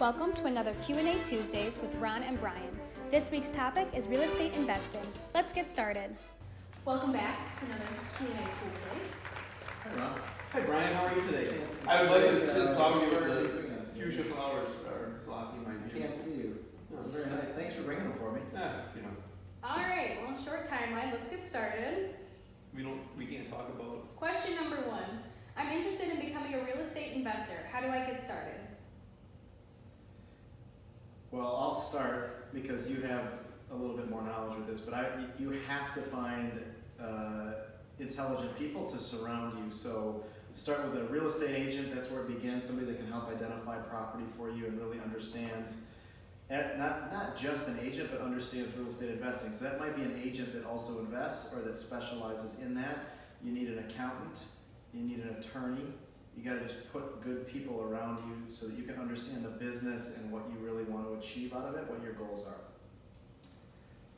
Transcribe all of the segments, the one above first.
Welcome to another Q&A Tuesdays with Ron and Brian. This week's topic is real estate investing. Let's get started. Welcome back to another Q&A Tuesday. Hi, Ron. Hi, Brian. How are you today? I would like to sit and talk to you for with the fuchsia flowers are blocking my view. Can't see you. No, Very nice. Thanks for bringing them for me. Yeah, All right, well, short timeline. Let's get started. we can't talk about. Question number 1. I'm interested in becoming a real estate investor. How do I get started? Well, I'll start because you have a little bit more knowledge with this, but you have to find intelligent people to surround you. So start with a real estate agent. That's where it begins. Somebody that can help identify property for you and really understands, not just an agent, but understands real estate investing. So that might be an agent that also invests or that specializes in that. You need an accountant. You need an attorney. You got to just put good people around you so that you can understand the business and what you really want to achieve out of it, what your goals are.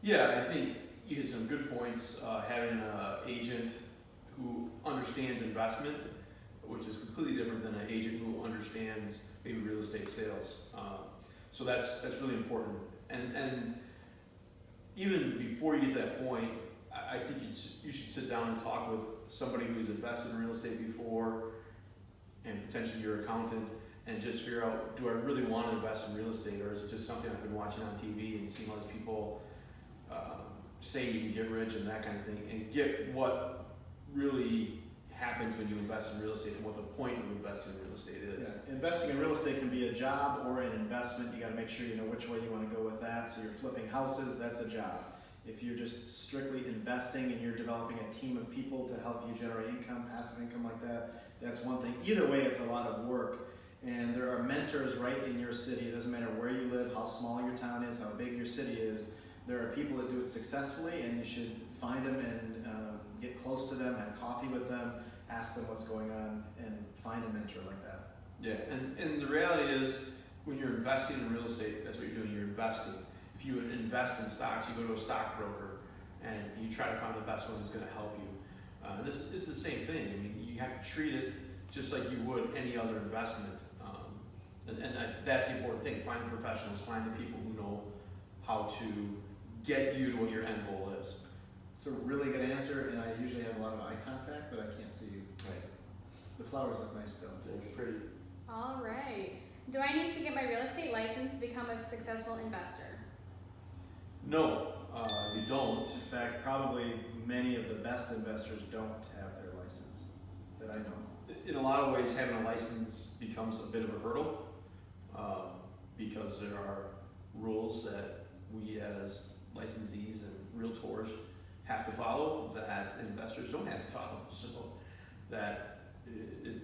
Yeah, I think you hit some good points. Having an agent who understands investment, which is completely different than an agent who understands maybe real estate sales. So that's really important. And even before you get to that point, I think you should sit down and talk with somebody who's invested in real estate before, and potentially your accountant, and just figure out, do I really want to invest in real estate, or is it just something I've been watching on TV and seeing all these people say you can get rich and that kind of thing, and get what really happens when you invest in real estate and what the point of investing in real estate is. Yeah. Investing in real estate can be a job or an investment. You got to make sure you know which way you want to go with that. So you're flipping houses, that's a job. If you're just strictly investing and you're developing a team of people to help you generate income, passive income like that, that's one thing. Either way, it's a lot of work. And there are mentors right in your city. It doesn't matter where you live, how small your town is, how big your city is. There are people that do it successfully, and you should find them and get close to them, have coffee with them, ask them what's going on, and find a mentor like that. Yeah, and the reality is, when you're investing in real estate, that's what you're doing, you're investing. If you invest in stocks, you go to a stockbroker and you try to find the best one who's going to help you. This is the same thing. I mean, you have to treat it just like you would any other investment. That's the important thing. Find the professionals, find the people who know how to get you to what your end goal is. It's a really good answer, and I usually have a lot of eye contact, but I can't see you. Right. The flowers look nice still. They're pretty. All right. Do I need to get my real estate license to become a successful investor? No, you don't. In fact, probably many of the best investors don't have their license that I know. In a lot of ways, having a license becomes a bit of a hurdle because there are rules that we as licensees and realtors have to follow that investors don't have to follow. So that it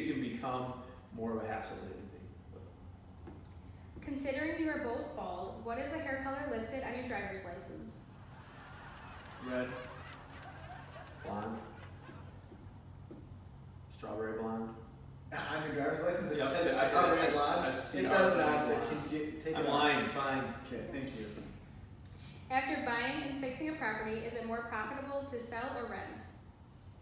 can become more of a hassle than anything. Considering you are both bald, what is the hair color listed on your driver's license? Red. Blonde. Strawberry blonde. On your driver's license, it Yep. says I strawberry blonde. see It how does it's not blonde. say, can you take I'm it lying, fine. Okay, thank you. After buying and fixing a property, is it more profitable to sell or rent?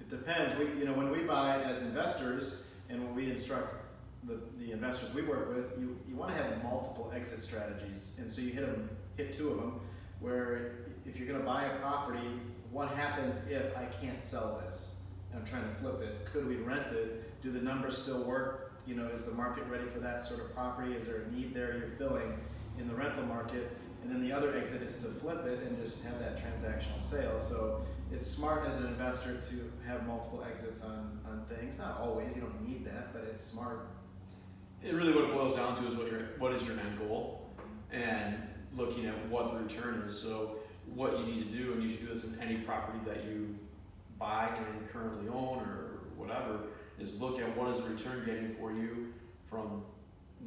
It depends. When we buy as investors and when we instruct the investors we work with, you want to have multiple exit strategies. And so you hit 2 of them, where if you're going to buy a property, what happens if I can't sell this? And I'm trying to flip it. Could we rent it? Do the numbers still work? Is the market ready for that sort of property? Is there a need there you're filling in the rental market? And then the other exit is to flip it and just have that transactional sale. So it's smart as an investor to have multiple exits on things. Not always, you don't need that, but it's smart. It really what it boils down to is what is your end goal, and looking at what the return is. So what you need to do, and you should do this in any property that you buy and currently own or whatever, is look at what is the return getting for you from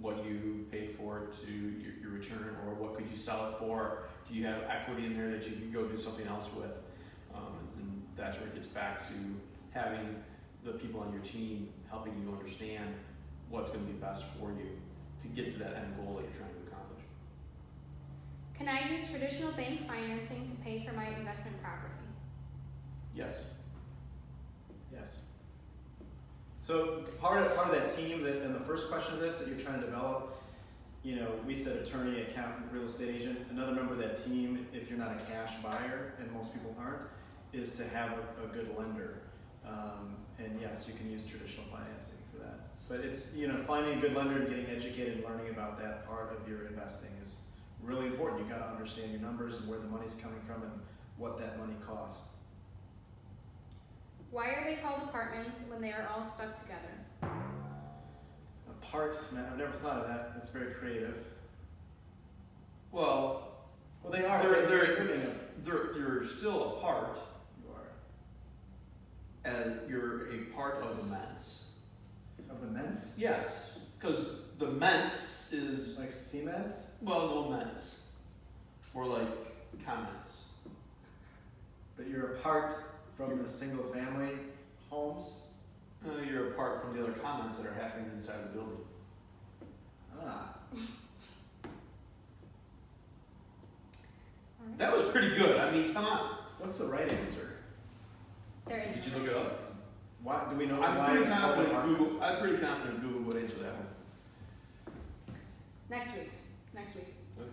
what you paid for it to your return, or what could you sell it for? Do you have equity in there that you can go do something else with? And that's where it gets back to having the people on your team helping you understand what's going to be best for you to get to that end goal that you're trying to accomplish. Can I use traditional bank financing to pay for my investment property? Yes. Yes. So part of that team that, in the first question of this that you're trying to develop, you know, we said attorney, accountant, real estate agent. Another member of that team, if you're not a cash buyer, and most people aren't, is to have a good lender. And yes, you can use traditional financing for that. But it's, you know, finding a good lender and getting educated and learning about that part of your investing is really important. You got to understand your numbers and where the money's coming from and what that money costs. Why are they called apartments when they are all stuck together? I've never thought of that. That's very creative. Well, They are. you're still a part, You are. and you're a part of the ments. Of the ments? Yes, because the ments is, Like cement? well, no ments, or like comments. But you're apart from the single family homes? You're apart from the other comments that are happening inside the building. Ah. Alright. That was pretty good. I mean, come on. What's the right answer? There is Did you no look it up? Why do we know I'm why pretty it's called confident apartments? Google. I'm pretty confident Google would answer that one. Next week. Okay.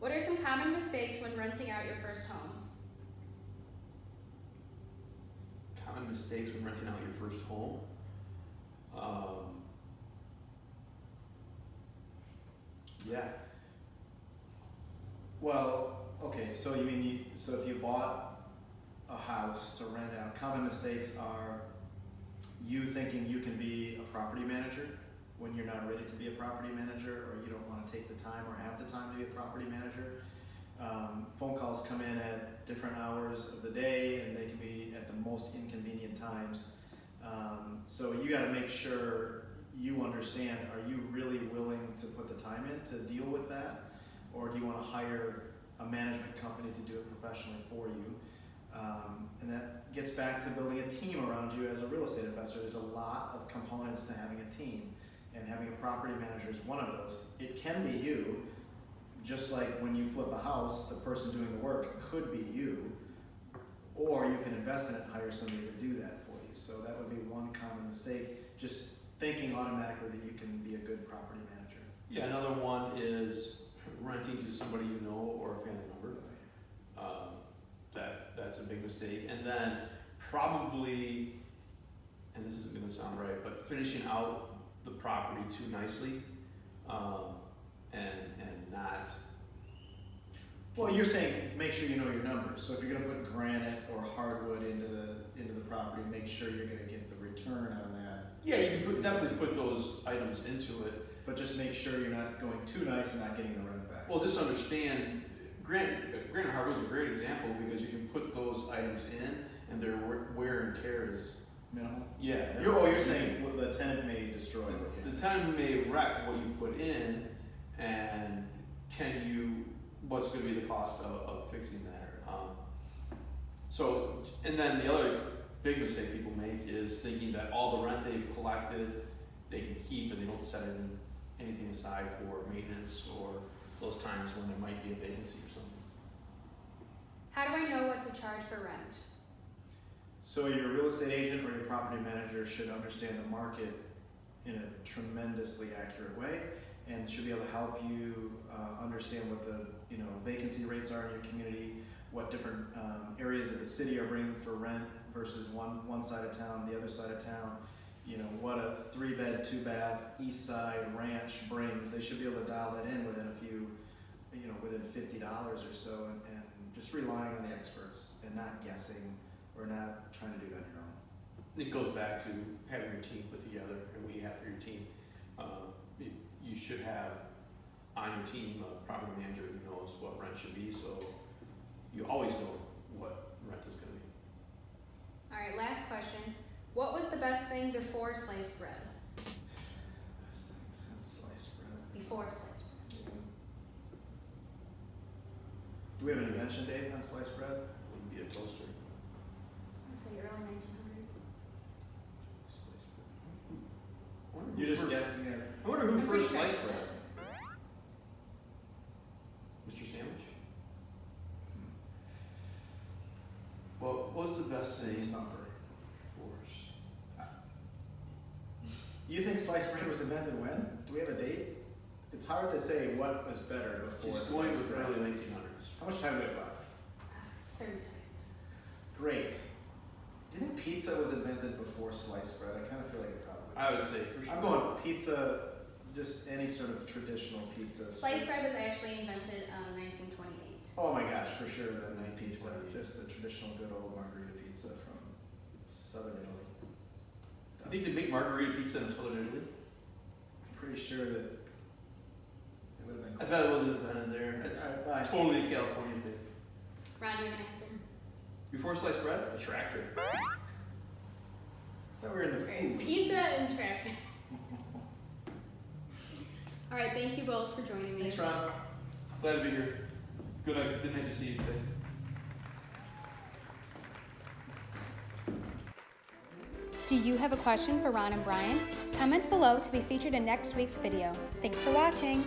What are some common mistakes when renting out your first home? Common mistakes when renting out your first home. Yeah. Well, okay, so you mean so if you bought a house to rent out, common mistakes are you thinking you can be a property manager when you're not ready to be a property manager, or you don't want to take the time or have the time to be a property manager. Phone calls come in at different hours of the day, and they can be at the most inconvenient times. So you got to make sure you understand, are you really willing to put the time in to deal with that? Or do you want to hire a management company to do it professionally for you? And that gets back to building a team around you as a real estate investor. There's a lot of components to having a team, and having a property manager is one of those. It can be you, just like when you flip a house, the person doing the work could be you, or you can invest in it and hire somebody to do that for you. So that would be one common mistake, just thinking automatically that you can be a good property manager. Yeah, another one is renting to somebody you know or a family member. That's a big mistake. And then probably, and this isn't going to sound right, but finishing out the property too nicely, and not. Well, you're saying make sure you know your numbers. So if you're going to put granite or hardwood into the property, make sure you're going to get the return on that. Yeah, you can definitely put those items into it. But just make sure you're not going too nice and not getting the rent back. Well, just understand, granite hardwood is a great example because you can put those items in and their wear and tear is Minimal. yeah. You're saying the tenant may destroy what you The tenant may wreck what you put in, and what's going to be the cost of fixing that? And then the other big mistake people make is thinking that all the rent they've collected they can keep, and they don't set anything aside for maintenance or those times when there might be a vacancy or something. How do I know what to charge for rent? So your real estate agent or your property manager should understand the market in a tremendously accurate way, and should be able to help you understand what the vacancy rates are in your community, what different areas of the city are bringing for rent versus one side of town, the other side of town. What a 3-bed, 2-bath, east side ranch brings. They should be able to dial that in within a few, within $50 or so, and just relying on the experts and not guessing or not trying to do it on your own. It goes back to having your team put together and what you have for your team. You should have on your team a property manager who knows what rent should be, so you always know what rent is going to be. All right, last question. What was the best thing before sliced bread? Best thing since sliced bread. Before sliced bread. Yeah. Do we have an invention date on sliced bread? Wouldn't be a toaster. I'm gonna say early 1900s. Sliced bread. I wonder who You're just first- guessing it. I wonder who I'm pretty first sure sliced it's bread. Mr. Sandwich? What was the best It's a thing stumper. for You think sliced bread was invented when? Do we have a date? It's hard to say what was better before She's going sliced with bread. early 1900s. How much time do we have left? 30 seconds. Great. Do you think pizza was invented before sliced bread? I kind of feel like it probably. I would say for sure. I'm going pizza, just any sort of traditional pizza. Sliced bread was actually invented 1928. Oh my gosh, for sure. Then pizza, 1928. just a traditional good old margarita pizza from southern Italy. You think they make margarita pizza in southern Italy? I'm pretty sure that it would have been. I bet it wasn't invented there. It's All right, bye. totally a California thing. Ron, do you have an answer? Before sliced bread, a tractor. I thought we were in the food. Pizza and tractor. All right, thank you both for joining me. Thanks, Ron. Glad to be here. Good night to see you today. Do you have a question for Ron and Brian? Comment below to be featured in next week's video. Thanks for watching.